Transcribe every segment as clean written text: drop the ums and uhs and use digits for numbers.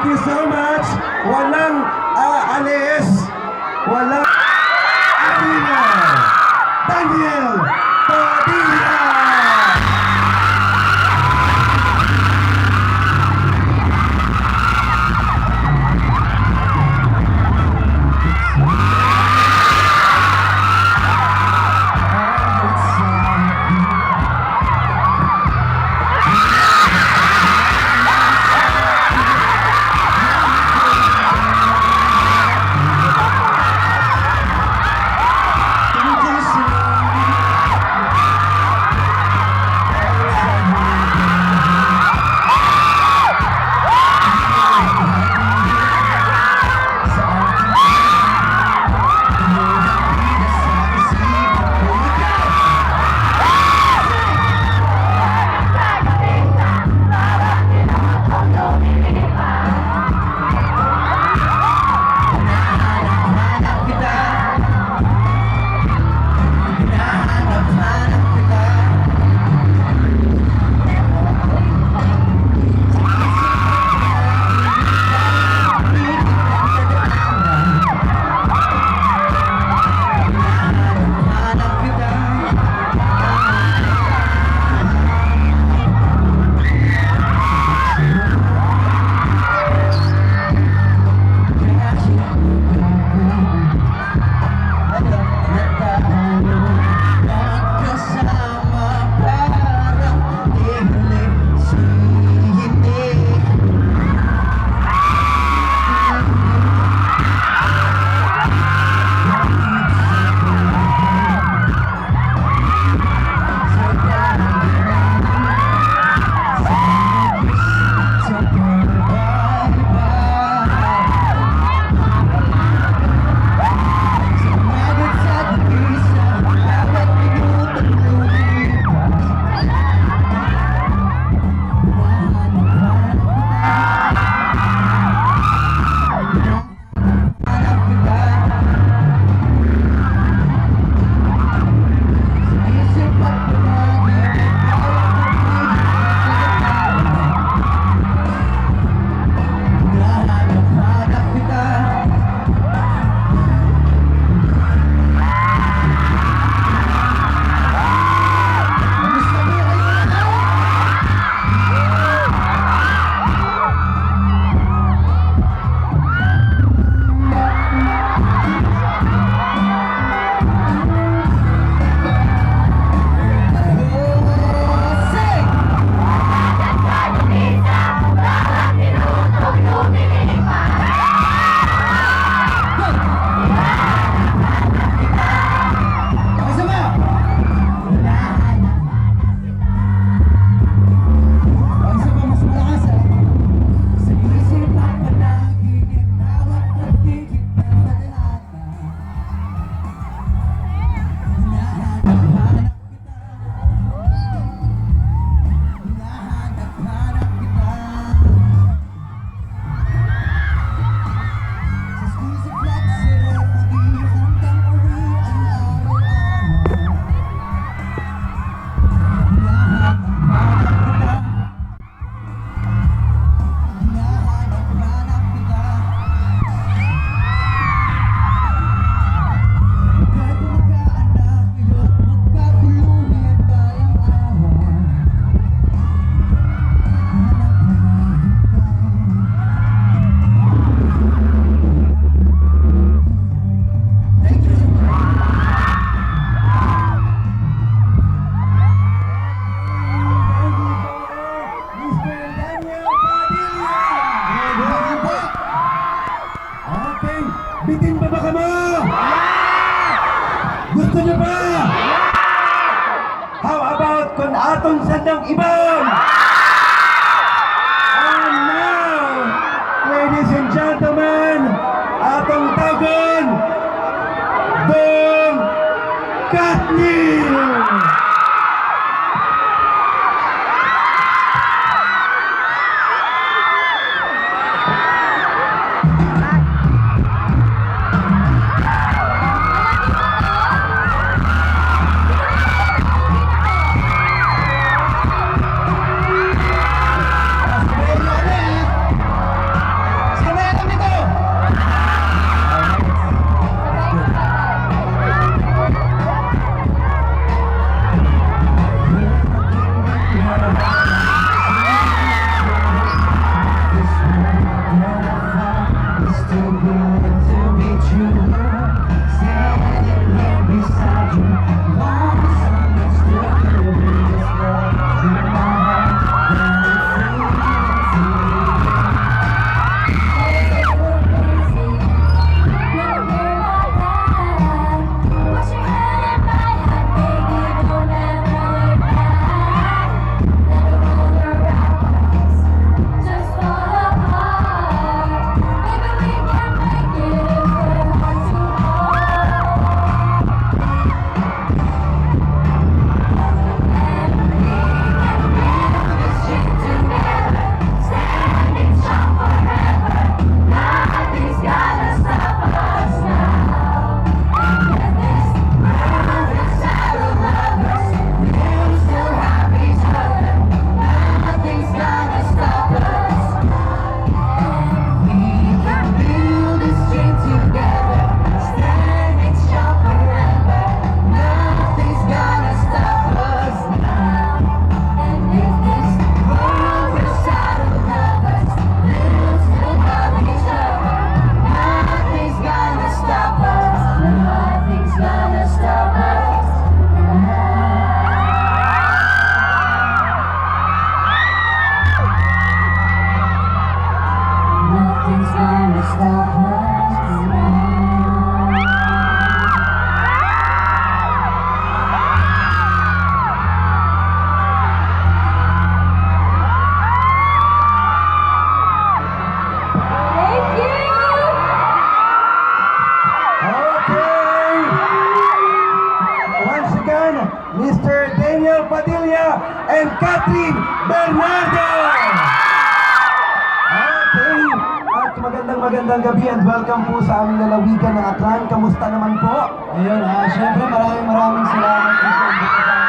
you so much. Walang aalis. Walang Alina Daniel Padilla. Bitin pa ba kamo? Gusto niyo pa? How about kung atong sandang ibang? And now, ladies and gentlemen, atong tagon, Dong Katniel! Okay! Once again, Mr. Daniel Padilla and Catherine Bernardo! Okay! At magandang gabi and welcome po sa aming lalawigan ng Aklan. Kamusta naman po? Ayun, syempre maraming salamat po sa inyong maraming salamat.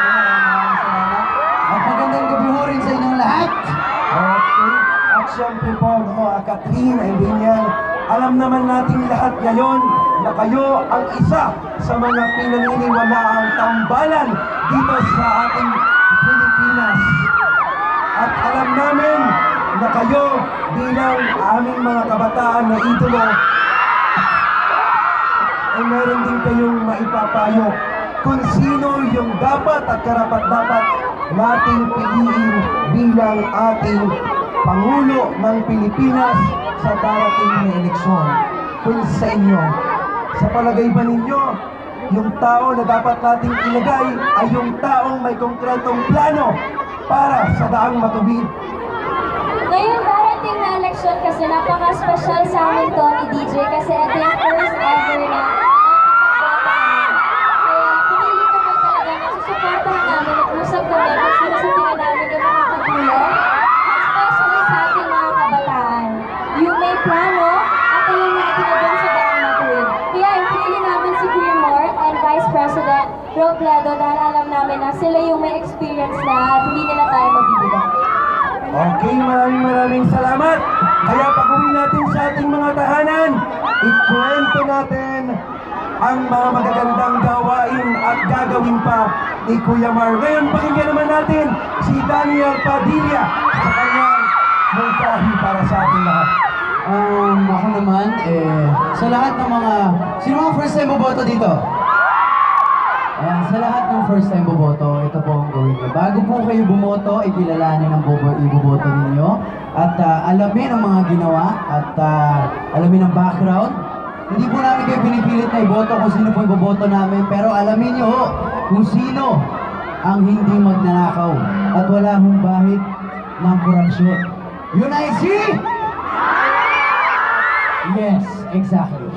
At magandang gabi ho rin sa inyong lahat. Okay. At syempre po, Catherine and Daniel, alam naman nating lahat ngayon na kayo ang isa sa mga pinaniniwalaang tambalan dito sa ating Pilipinas. At alam namin na kayo bilang aming mga kabataan na idolo ay meron din kayong maipapayo kung sino yung dapat at karapat-dapat nating piliin bilang ating Pangulo ng Pilipinas sa darating na eleksyon. Kung sa inyo, sa palagay ba ninyo, yung tao na dapat nating ilagay ay yung taong may konkretong plano para sa daang matuwid? Ngayon darating na eleksyon kasi napaka-special sa amin to ni DJ kasi ito yung first ever na kaya pinili kami talaga na susuportahan namin at usap kami kung sino sa tingin namin yung makakatulong, especially sa ating mga kabataan. Yung may plano at yung nakikinig sa daang matuwid. Kaya yung pinili namin si Kuya Mort and Vice President Robledo dahil alam namin na sila yung may experience na at hindi nila tayo mabibigyan. Okay, maraming salamat. Kaya pag-uwi natin sa ating mga tahanan, ikwento natin ang mga magagandang gawain at gagawin pa ni Kuya Mar. Ngayon, pakinggan naman natin si Daniel Padilla sa kanyang mungkahi para sa ating lahat. Ako naman, sa lahat ng mga, sino mga first time boboto dito? Sa lahat ng first time boboto, ito po ang gawin nyo. Bago po kayo bumoto, ikilalanin ang iboboto ninyo at alamin ang mga ginawa at alamin ang background. Hindi po namin kayo pinipilit na iboto kung sino po iboboto namin, pero alamin nyo kung sino ang hindi magnanakaw at wala hong bahid ng korupsyon. Yun ay si... Yes, exactly.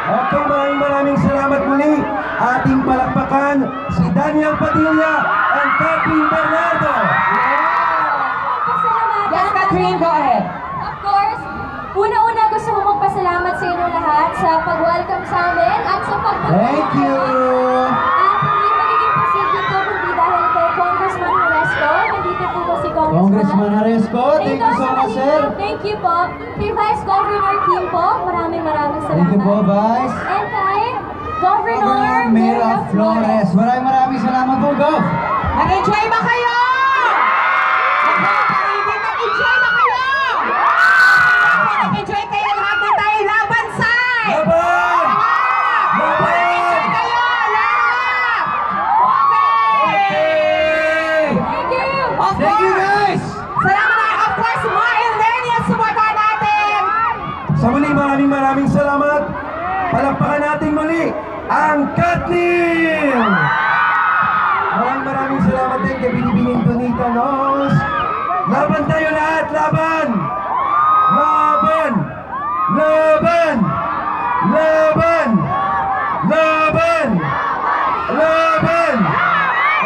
Okay, maraming salamat muli. Ating palakpakan si Daniel Padilla and Catherine Bernardo. Yes, Catherine, go ahead. Of course, una-una gusto ko magpasalamat sa inyo lahat sa pag-welcome sa amin at sa pag-welcome. Thank you! At hindi magiging posible ito kundi dahil kay Congressman Horesco. Nandito po ba si Congressman Horesco, thank you so much, sir. Thank you po. Kay Vice Governor Kim po, maraming salamat. Thank you po, Vice. And kay Governor Mira Flores. Maraming salamat po, Gov. Nag-enjoy ba kayo? Nag-enjoy ba kayo? Nag-enjoy kayo lahat na tayo laban sa! Laban! Laban! ang Kathleen! Maraming salamat din kay Binibining Donita Nos. Laban tayo lahat! Laban! Laban! Laban! Laban! Laban! Laban!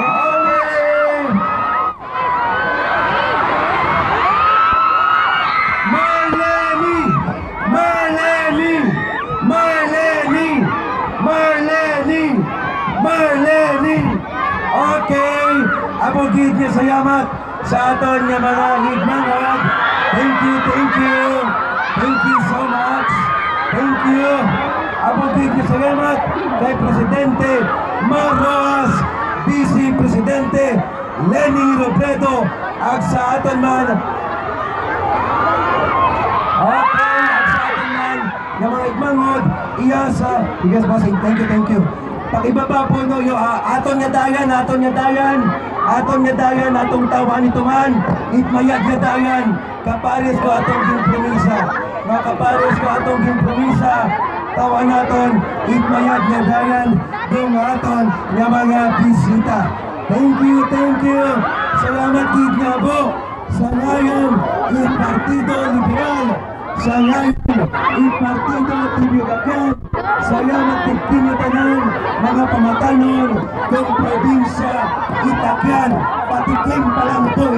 Okay! Marlene! Marlene! Marlene! Marlene! Marlene! Okay! Abogid niya salamat sa aton nga mga higmangad. Thank you, thank you. Thank you so much. Thank you. Abogid niya salamat kay Presidente Maros, Vice Presidente Lenny Robredo, ag sa aton man okay, ag sa aton man nga mga igmangod iya sa bigas basing. Thank you. Pakibaba po no yung aton nga dayan, atong tawan ito man, itmayag nga dayan, kapares ko atong ginpromisa, mga kapares ko atong ginpromisa, tawan naton, itmayag nga dayan, yung aton nga mga bisita. Thank you. Salamat gid nga po sa ngayon, yung Partido Liberal, sa ngayon, yung Partido Tibigakan, salamat tigpinyo tanan, mga pamatanon, kung probinsya, Itakyan, patikim pa lang po.